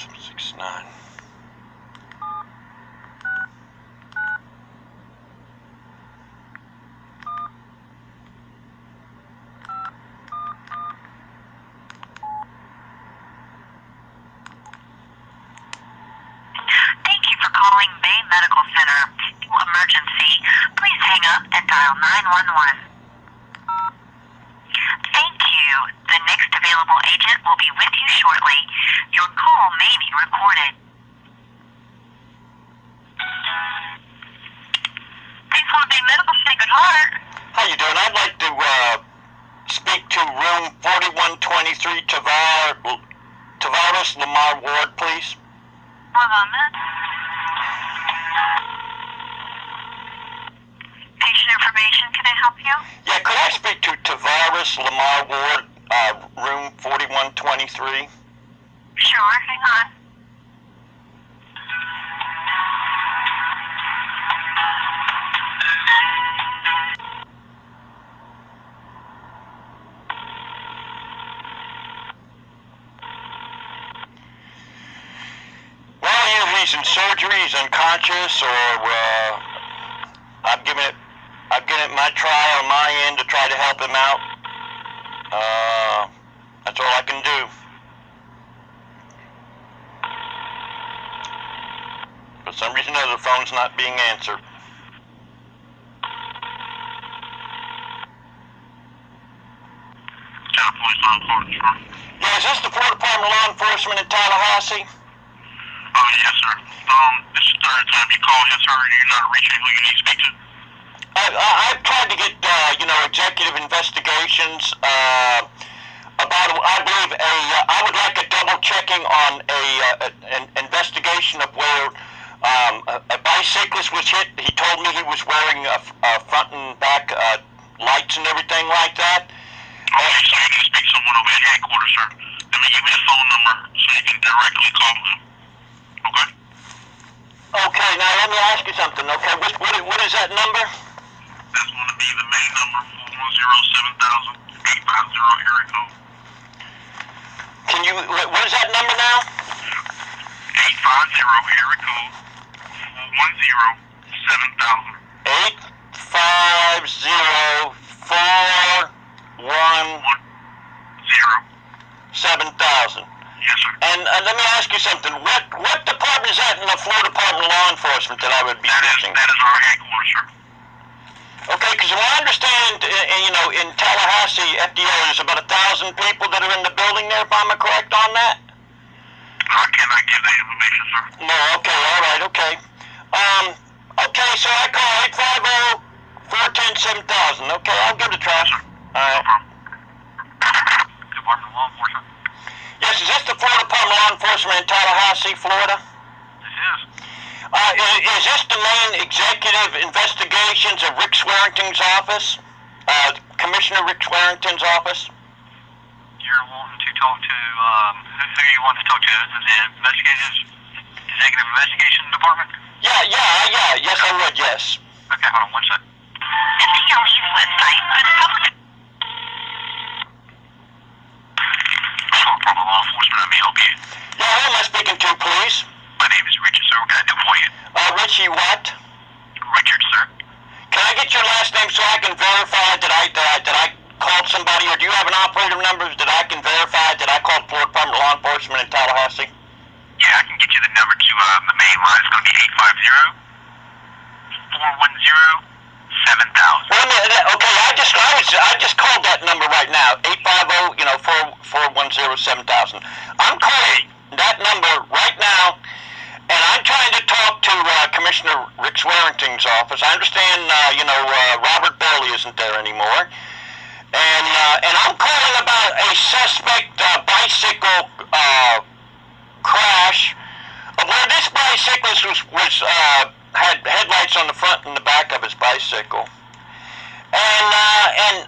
769. Thank you for calling Bay Medical Center. Emergency. Please hang up and dial 911. Thank you. The next available agent will be with you shortly. Your call may be recorded. Thanks for Bay Medical Center. Good heart. How you doing? I'd like to speak to room 4123, Tavares Lamar Ward, please. Hold on a minute. Patient information, can I help you? Yeah, could I speak to Tavares Lamar Ward, room 4123? Sure, hang on. Well, either he's in surgery, he's unconscious, or I've given it my try on my end to try to help him out. That's all I can do. For some reason or other, the phone's not being answered. Yeah, is this the Florida Department of Law Enforcement in Tallahassee? Yes, sir. This is the third time you called, yes, sir, and you're not reaching who you need to speak to. I've tried to get, executive investigations about, I believe, I would like a double checking on an investigation of where a bicyclist was hit. He told me he was wearing front and back lights and everything like that. Okay, so you need to speak to someone over at headquarters, sir. Let me give you the phone number so you can directly call them. Okay? Okay, now let me ask you something, okay? What is that number? That's going to be the main number, 410-7000-850 area code. What is that number now? 850 area code, 850-410-7000. Yes, sir. And let me ask you something. What department is that in the Florida Department of Law Enforcement that I would be using? That is our headquarters, sir. Okay, because I understand, in Tallahassee, FDA, there's about 1,000 people that are in the building there, if I'm correct on that? I cannot give that information, sir. No, okay, all right, okay. Okay, so I call 850-410-7000. Okay, I'll give it a try. Sir. All right. No problem. Department of Law Enforcement. Yes, is this the Florida Department of Law Enforcement in Tallahassee, Florida? This is. Is this the main executive investigations of Rick Swearington's office? Commissioner Rick Swearington's office? You're wanting to talk to, who you want to talk to? Is it the Executive Investigation Department? Yeah, yes I would, yes. Okay, hold on one sec. The CLE's website for the public. Department of Law Enforcement, let me help you. Yeah, who am I speaking to, please? My name is Richard, sir. What can I do for you? Richie what? Richard, sir. Can I get your last name so I can verify that I called somebody, or do you have an operator number that I can verify that I called Florida Department of Law Enforcement in Tallahassee? Yeah, I can get you the number to the main line. It's going to be 850-410-7000. Wait a minute, okay, I just called that number right now, 850-410-7000. I'm calling that number right now, and I'm trying to talk to Commissioner Rick Swearington's office. I understand, Robert Bailey isn't there anymore, and I'm calling about a suspect bicycle crash where this bicyclist had headlights on the front and the back of his bicycle, and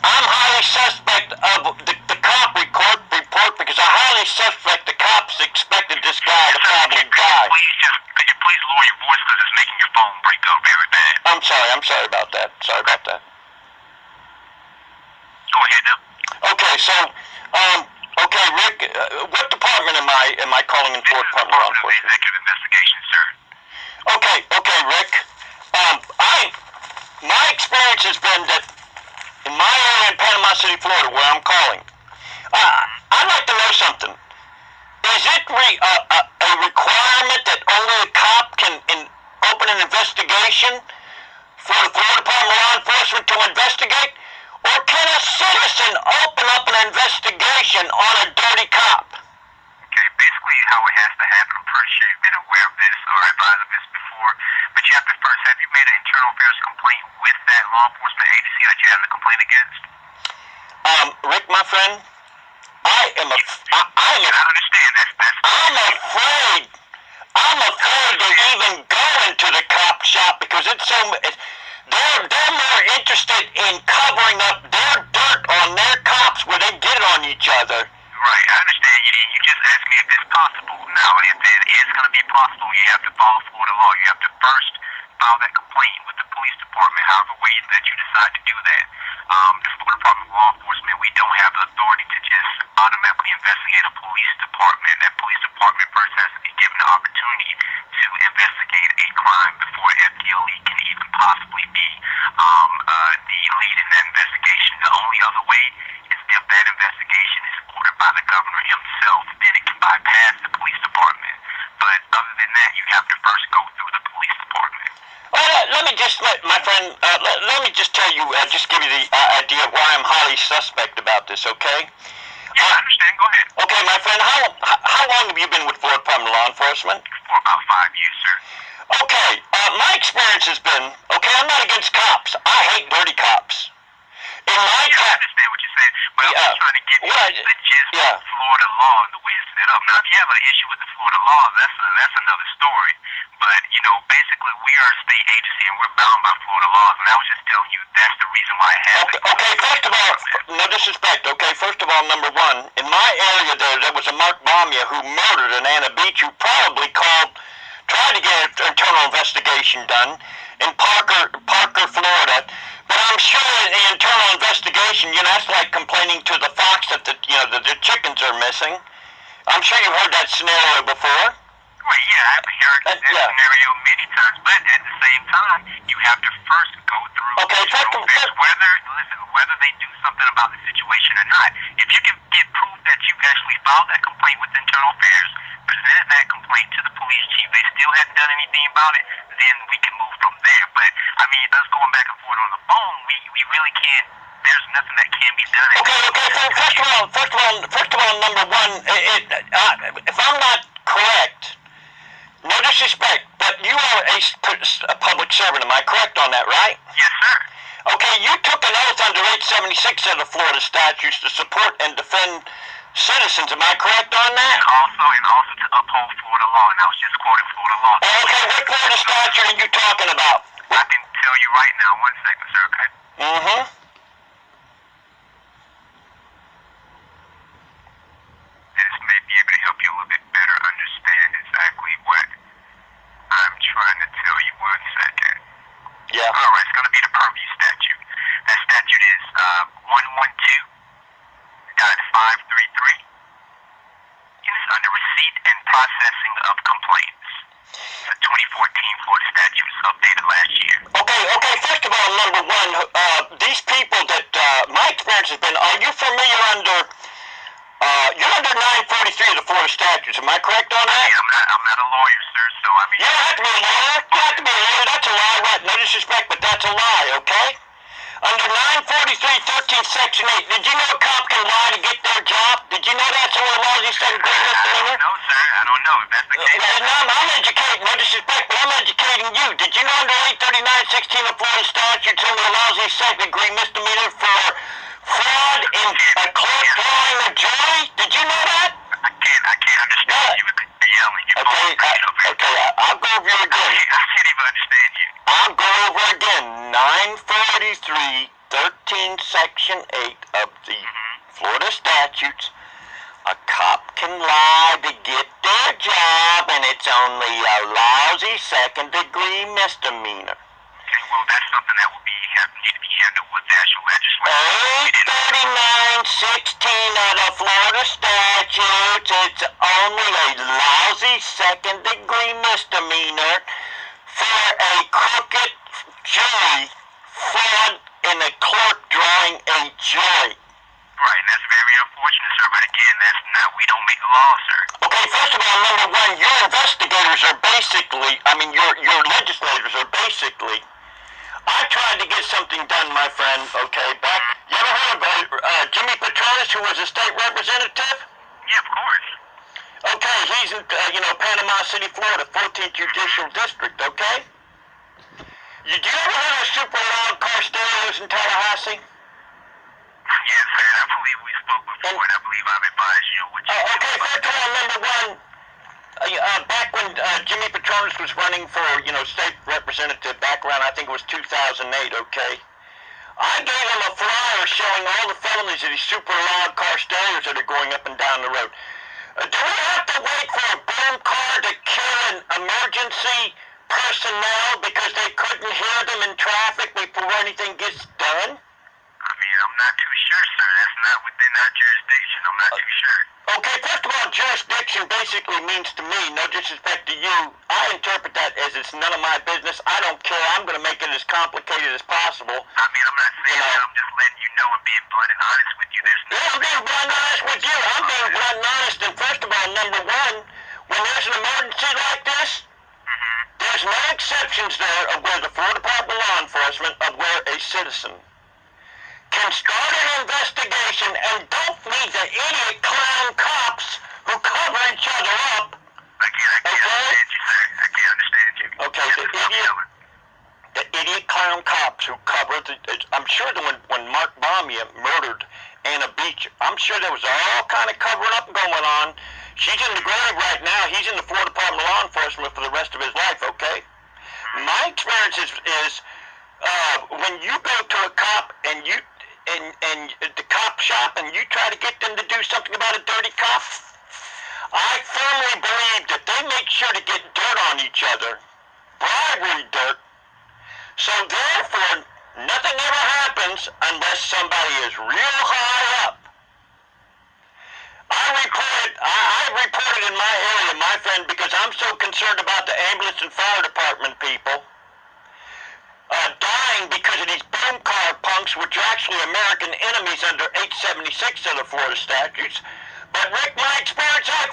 I'm highly suspect of the cop report because I highly suspect the cops expected this guy to probably die. Could you please lower your voice because it's making your phone break up very bad? I'm sorry about that. Go ahead now. Okay, so, okay, Rick, what department am I am I calling in This Florida is the Department of Law Department of Enforcement? Executive Investigation, sir. Okay, Rick. My experience has been that in my area in Panama City, Florida, where I'm calling, I'd like to know something. Is it a requirement that only a cop can open an investigation for the Florida Department of Law Enforcement to investigate? Or can a citizen open up an investigation on a dirty cop? Okay, basically how it has to happen, I'm pretty sure you've been aware of this or advised of this before, but you have to first, have you made an internal affairs complaint with that law enforcement agency that you have the complaint against? Rick, my friend, I understand I'm afraid to even go into the cop shop because they're more interested in covering up their dirt on their cops where they get it on each other. Right, I understand. You just asked me if it's possible. Now, if it is going to be possible, you have to follow Florida law. You have to first file that complaint with the police department, however way that you decide to do that. The Florida Department of Law Enforcement, we don't have the authority to just automatically investigate a police department. That police department first has to be given the opportunity to investigate a crime before FDLE can even possibly be the lead in that investigation. The only other way is if that investigation is ordered by the governor himself, then it can bypass the police department. But other than that, you have to first go through the police department. Let me just tell you, just give you the idea of why I'm highly suspect about this, okay? Yeah, I understand. Go ahead. Okay, my friend, how long have you been with Florida Department of Law Enforcement? For about 5 years, sir. Okay, my experience has been, okay, I'm not against cops. I hate dirty cops. In my I understand what you're saying, but I'm just trying to give you the gist of Florida law and the way it's set up. Now, if you have an issue with the Florida law, that's another story. But, basically, we are a state agency, and we're bound by Florida laws, and I was just telling you that's the reason why I have it. Okay, first of all, no disrespect, okay, first of all, number one, in my area there was a Mark Bamia who murdered an Anna Beach who probably tried to get an internal investigation done in Parker, Florida. But I'm sure in the internal investigation, that's like complaining to the fox that the chickens are missing. I'm sure you've heard that scenario before. Well, yeah, I've heard that scenario many times, but at the same time, you have to first go through whether they do something about the situation or not. If you can get proof that you actually filed that complaint with internal affairs, presented that complaint to the police chief, they still hadn't done anything about it, then we can move from there. But, us going back and forth on the phone, we really can't, there's nothing that can be done. First of all, number one, if I'm not correct, no disrespect, but you are a public servant, am I correct on that, right? Yes, sir. Okay, you took an oath under 876 of the Florida statutes to support and defend citizens, am I correct on that? And also to uphold Florida law, and I was just quoting Florida law. Okay, what Florida statute are you talking about? I can tell you right now, 1 second, sir, okay? Mm-hmm. This may be able to help you a little bit better understand exactly what I'm trying to tell you. 1 second. Yeah. All right, it's going to be the purview statute. That statute is 112.533. And it's under receipt and processing of complaints. The 2014 Florida statute was updated last year. Okay, first of all, number one, these people that, my experience has been, are you familiar you're under 943 of the Florida statutes, am I correct on that? I'm not a lawyer, sir, so You don't have to be a lawyer. You don't have to be a lawyer. That's a lie, right? No disrespect, but that's a lie, okay? Under 943, Section 8, did you know a cop can lie to get their job? Did you know that's one of the laws you said in great misdemeanor? No, sir, I don't know if that's the case. I'm educating, no disrespect, but I'm educating you. Did you know under 839, 16 of Florida statutes, some of the laws you second degree misdemeanor for fraud in a court drawing a jury? Did you know that? I can't understand you because you're yelling. Okay, I'll go over you again. I can't even understand you. I'll go over again. 943, Section 8 of the Florida statutes. A cop can lie to get their job, and it's only a lousy second-degree misdemeanor. Okay, well, that's something that will need to be handled with the actual legislature. 839, 16 of the Florida statutes. It's only a lousy second-degree misdemeanor for a crooked jury fraud in a clerk drawing a jury. Right, and that's very unfortunate, sir, but again, that's not, we don't make the law, sir. Okay, first of all, number one, your investigators are basically, your legislators are basically, I tried to get something done, my friend, okay, back, you ever heard of Jimmy Petronis, who was a state representative? Yeah, of course. Okay, he's in, Panama City, Florida, 14th Judicial District, okay? Do you ever heard of super loud car stereos in Tallahassee? Yes, sir, and I believe we spoke before, and I believe I've advised you what you Okay, first of all, number one, back when Jimmy Petronis was running for, state representative back around, I think it was 2008, okay? I gave him a flyer showing all the felonies of these super loud car stereos that are going up and down the road. Do we have to wait for a boom car to kill an emergency personnel because they couldn't hear them in traffic before anything gets done? I mean, I'm not too sure, sir. That's not within our jurisdiction. I'm not too sure. Okay, first of all, jurisdiction basically means to me, no disrespect to you, I interpret that as it's none of my business. I don't care. I'm going to make it as complicated as possible. I mean, I'm not saying that. I'm just letting you know and being blunt and honest with you. There's no... Yeah, I'm being blunt and honest with you. I'm being blunt and honest. And first of all, number one, when there's an emergency like this, there's no exceptions there of where the Florida Department of Law Enforcement, of where a citizen can start an investigation and don't need the idiot clown cops who cover each other up. Again, I can't understand you, sir. I can't understand you. Okay, the idiot clown cops who cover I'm sure that when Mark Baumia murdered Anna Beach, I'm sure there was all kind of covering up going on. She's in the grave right now. He's in the Florida Department of Law Enforcement for the rest of his life, okay? My experience is when you go to a cop and the cop shop and you try to get them to do something about a dirty cop, I firmly believe that they make sure to get dirt on each other, bribery dirt, so therefore nothing ever happens unless somebody is real high up. I reported in my area, my friend, because I'm so concerned about the ambulance and fire department people dying because of these boom car punks, which are actually American enemies under 876 of the Florida statutes. But Rick, my experience, I